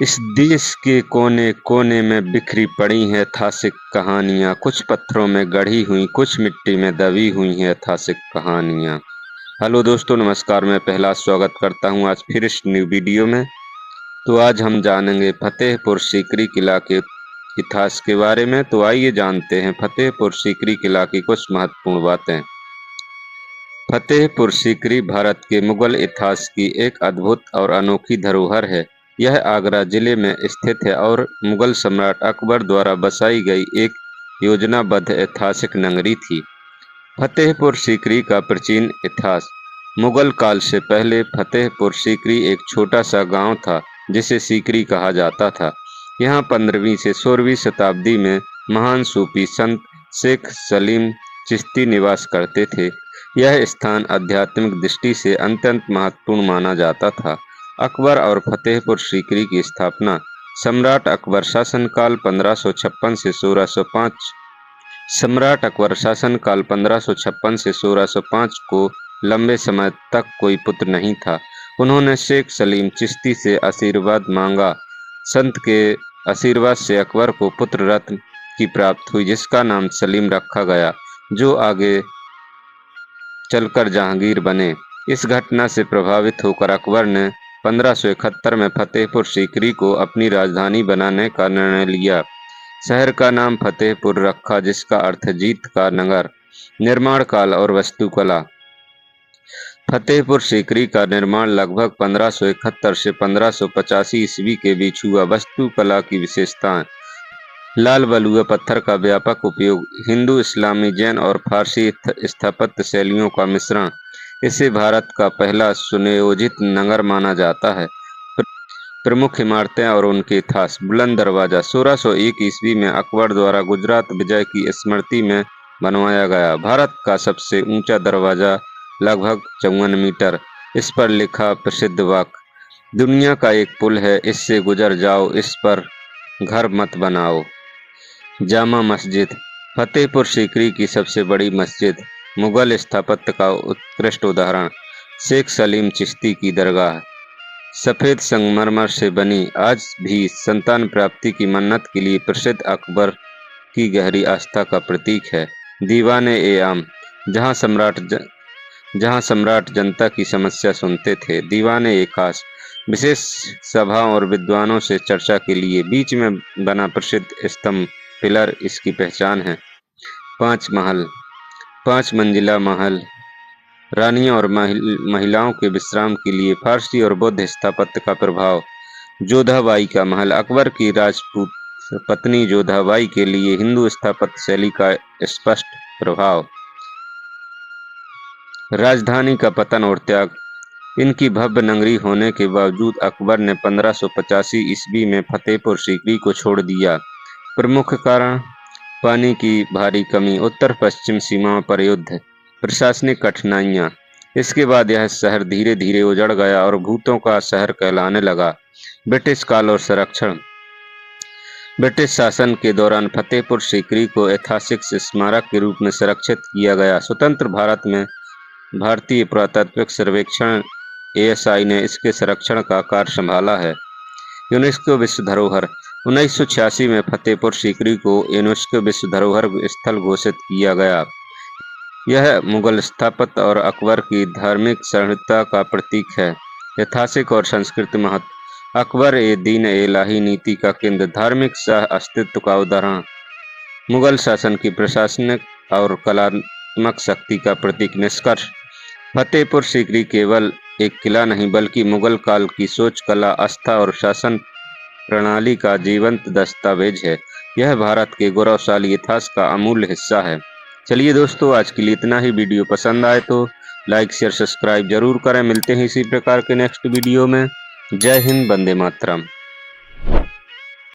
इस देश के कोने कोने में बिखरी पड़ी हैं ऐतिहासिक कहानियाँ, कुछ पत्थरों में गढ़ी हुई, कुछ मिट्टी में दबी हुई हैं ऐतिहासिक कहानियाँ। हेलो दोस्तों, नमस्कार। मैं पहला स्वागत करता हूँ आज फिर इस न्यू वीडियो में। तो आज हम जानेंगे फतेहपुर सीकरी किला के इतिहास के बारे में। तो आइए जानते हैं फतेहपुर सीकरी किला की कुछ महत्वपूर्ण बातें। फतेहपुर सीकरी भारत के मुगल इतिहास की एक अद्भुत और अनोखी धरोहर है। यह आगरा जिले में स्थित है और मुगल सम्राट अकबर द्वारा बसाई गई एक योजनाबद्ध ऐतिहासिक नगरी थी। फतेहपुर सीकरी का प्राचीन इतिहास। मुगल काल से पहले फतेहपुर सीकरी एक छोटा सा गांव था जिसे सीकरी कहा जाता था। यहाँ 15वीं से 16वीं शताब्दी में महान सूफी संत शेख सलीम चिश्ती निवास करते थे। यह स्थान आध्यात्मिक दृष्टि से अत्यंत महत्वपूर्ण माना जाता था। अकबर और फतेहपुर सीकरी की स्थापना। सम्राट अकबर शासनकाल 1556 से 1605। सम्राट अकबर शासनकाल 1556 से 1605 को लंबे समय तक कोई पुत्र नहीं था। उन्होंने शेख सलीम चिश्ती से आशीर्वाद मांगा। संत के आशीर्वाद से अकबर को पुत्र रत्न की प्राप्ति हुई, जिसका नाम सलीम रखा गया, जो आगे चलकर जहांगीर बने। इस घटना से प्रभावित होकर अकबर ने 1571 में फतेहपुर सीकरी को अपनी राजधानी बनाने का निर्णय लिया। शहर का नाम फतेहपुर रखा, जिसका अर्थ जीत का नगर। निर्माण काल और वास्तुकला। फतेहपुर सीकरी का निर्माण लगभग 1571 से 1585 ईस्वी के बीच हुआ। वास्तुकला की विशेषताएं। लाल बलुआ पत्थर का व्यापक उपयोग, हिंदू, इस्लामी, जैन और फारसी स्थापत्य शैलियों का मिश्रण। इसे भारत का पहला सुनियोजित नगर माना जाता है। प्रमुख इमारतें और उनके इतिहास। बुलंद दरवाजा 1601 ईस्वी में अकबर द्वारा गुजरात विजय की स्मृति में बनवाया गया। भारत का सबसे ऊंचा दरवाजा लगभग 54 मीटर। इस पर लिखा प्रसिद्ध वाक्य, दुनिया का एक पुल है, इससे गुजर जाओ, इस पर घर मत बनाओ। जामा मस्जिद। फतेहपुर सीकरी की सबसे बड़ी मस्जिद। मुगल स्थापत्य का उत्कृष्ट उदाहरण। शेख सलीम चिश्ती की दरगाह सफ़ेद संगमरमर से बनी, आज भी संतान प्राप्ति की मन्नत के लिए प्रसिद्ध अकबर की गहरी आस्था का प्रतीक है। दीवान-ए-आम, जहां सम्राट जनता की समस्या सुनते थे। दीवान-ए-खास, विशेष सभाओं और विद्वानों से चर्चा के लिए। बीच में बना प्रसिद्ध स्तंभ पिलर इसकी पहचान है। 5 महल। 5 मंजिला महल रानियों और महिलाओं के विश्राम के लिए। फारसी और बौद्ध स्थापत्य का प्रभाव। जोधाबाई का महल, अकबर की राजपूत पत्नी जोधाबाई के लिए हिंदू स्थापत्य शैली का स्पष्ट प्रभाव। राजधानी का पतन और त्याग। इनकी भव्य नगरी होने के बावजूद अकबर ने 1585 ईस्वी में फतेहपुर सीकरी को छोड़ दिया। प्रमुख कारण, पानी की भारी कमी, उत्तर पश्चिम सीमाओं पर युद्ध, प्रशासनिक कठिनाइयाँ। इसके बाद यह शहर धीरे धीरे उजड़ गया और भूतों का शहर कहलाने लगा। ब्रिटिश काल और संरक्षण। ब्रिटिश शासन के दौरान फतेहपुर सीकरी को ऐतिहासिक स्मारक के रूप में संरक्षित किया गया। स्वतंत्र भारत में भारतीय पुरातात्विक सर्वेक्षण ASI ने इसके संरक्षण का कार्य संभाला है। यूनेस्को विश्व धरोहर। 1986 में फतेहपुर सीकरी को यूनेस्को विश्व धरोहर स्थल घोषित किया गया। यह मुगल स्थापत्य और अकबर की धार्मिक सहिष्णुता का प्रतीक है। ऐतिहासिक और सांस्कृतिक महत्व। अकबर ए दीन ए इलाही नीति का केंद्र, धार्मिक सह अस्तित्व का उदाहरण। मुगल शासन की प्रशासनिक और कलात्मक शक्ति का प्रतीक। निष्कर्ष, फतेहपुर सीकरी केवल एक किला नहीं बल्कि मुगल काल की सोच, कला, आस्था और शासन प्रणाली का जीवंत दस्तावेज है। यह भारत के गौरवशाली इतिहास का अमूल्य हिस्सा है। चलिए दोस्तों, आज के लिए इतना ही। वीडियो पसंद आए तो लाइक, शेयर, सब्सक्राइब जरूर करें। मिलते हैं इसी प्रकार के नेक्स्ट वीडियो में। जय हिंद, वंदे मातरम।